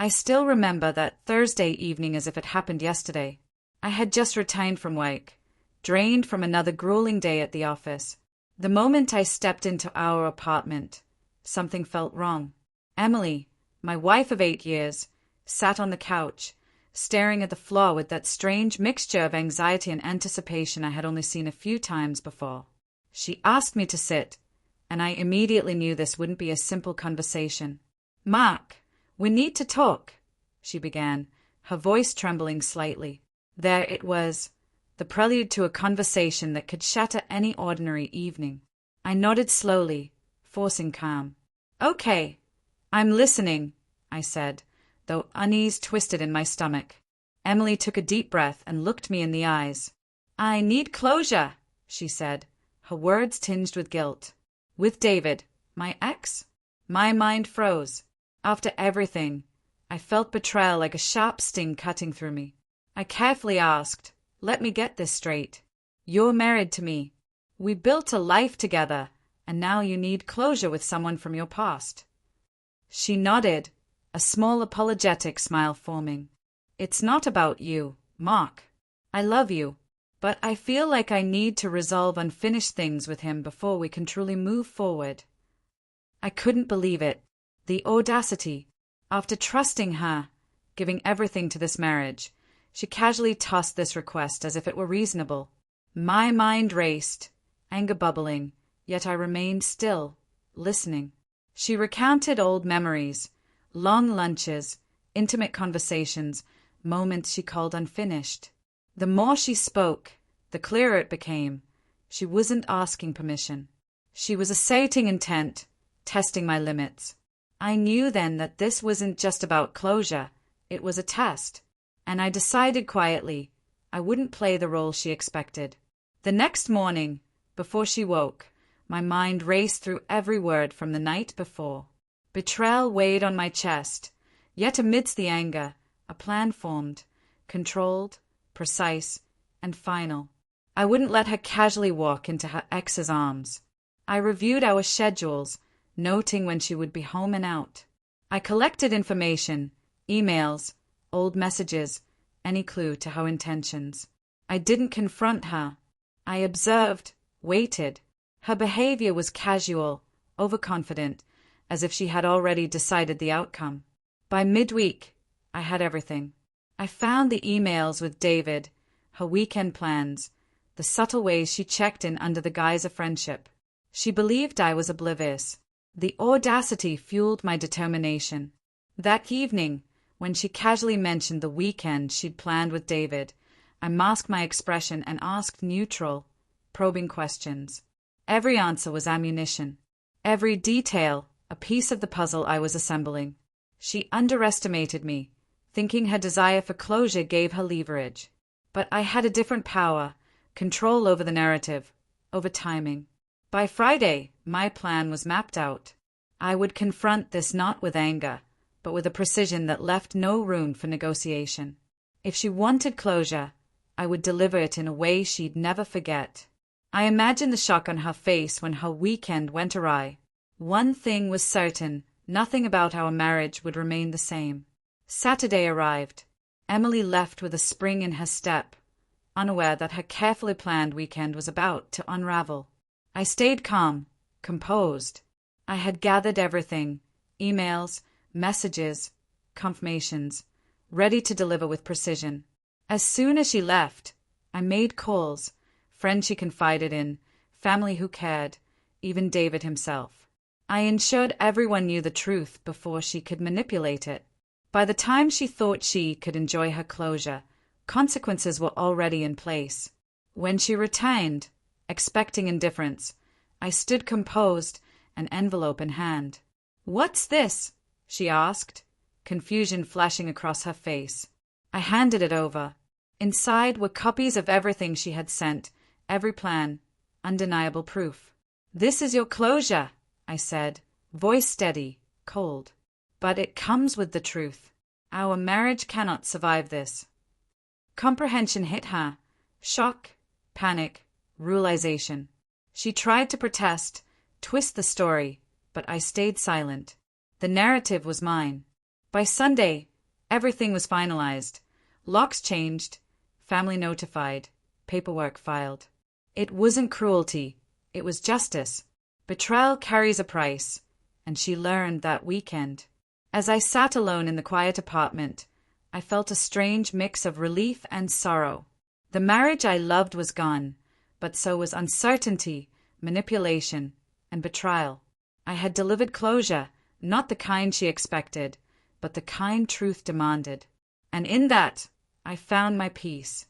I still remember that Thursday evening as if it happened yesterday. I had just returned from work, drained from another grueling day at the office. The moment I stepped into our apartment, something felt wrong. Emily, my wife of 8 years, sat on the couch, staring at the floor with that strange mixture of anxiety and anticipation I had only seen a few times before. She asked me to sit, and I immediately knew this wouldn't be a simple conversation. "Mark, we need to talk," she began, her voice trembling slightly. There it was, the prelude to a conversation that could shatter any ordinary evening. I nodded slowly, forcing calm. "Okay, I'm listening," I said, though unease twisted in my stomach. Emily took a deep breath and looked me in the eyes. "I need closure," she said, her words tinged with guilt. "With David, my ex?" My mind froze. After everything, I felt betrayal like a sharp sting cutting through me. I carefully asked, "Let me get this straight. You're married to me. We built a life together, and now you need closure with someone from your past." She nodded, a small apologetic smile forming. "It's not about you, Mark. I love you, but I feel like I need to resolve unfinished things with him before we can truly move forward." I couldn't believe it. The audacity. After trusting her, giving everything to this marriage, she casually tossed this request as if it were reasonable. My mind raced, anger bubbling, yet I remained still, listening. She recounted old memories, long lunches, intimate conversations, moments she called unfinished. The more she spoke, the clearer it became. She wasn't asking permission. She was asserting intent, testing my limits. I knew then that this wasn't just about closure, it was a test, and I decided quietly I wouldn't play the role she expected. The next morning, before she woke, my mind raced through every word from the night before. Betrayal weighed on my chest, yet amidst the anger, a plan formed, controlled, precise, and final. I wouldn't let her casually walk into her ex's arms. I reviewed our schedules, noting when she would be home and out. I collected information, emails, old messages, any clue to her intentions. I didn't confront her. I observed, waited. Her behavior was casual, overconfident, as if she had already decided the outcome. By midweek, I had everything. I found the emails with David, her weekend plans, the subtle ways she checked in under the guise of friendship. She believed I was oblivious. The audacity fueled my determination. That evening, when she casually mentioned the weekend she'd planned with David, I masked my expression and asked neutral, probing questions. Every answer was ammunition. Every detail, a piece of the puzzle I was assembling. She underestimated me, thinking her desire for closure gave her leverage. But I had a different power, control over the narrative, over timing. By Friday, my plan was mapped out. I would confront this not with anger, but with a precision that left no room for negotiation. If she wanted closure, I would deliver it in a way she'd never forget. I imagined the shock on her face when her weekend went awry. One thing was certain, nothing about our marriage would remain the same. Saturday arrived. Emily left with a spring in her step, unaware that her carefully planned weekend was about to unravel. I stayed calm, composed. I had gathered everything, emails, messages, confirmations, ready to deliver with precision. As soon as she left, I made calls, friends she confided in, family who cared, even David himself. I ensured everyone knew the truth before she could manipulate it. By the time she thought she could enjoy her closure, consequences were already in place. When she returned, expecting indifference, I stood composed, an envelope in hand. "What's this?" she asked, confusion flashing across her face. I handed it over. Inside were copies of everything she had sent, every plan, undeniable proof. "This is your closure," I said, voice steady, cold. "But it comes with the truth. Our marriage cannot survive this." Comprehension hit her. Shock, panic, realization. She tried to protest, twist the story, but I stayed silent. The narrative was mine. By Sunday, Everything was finalized. Locks changed, family notified, paperwork filed. It wasn't cruelty, it was justice. Betrayal carries a price, and she learned that weekend. As I sat alone in the quiet apartment, I felt a strange mix of relief and sorrow. The marriage I loved was gone, but so was uncertainty, manipulation, and betrayal. I had delivered closure, not the kind she expected, but the kind truth demanded. And in that, I found my peace.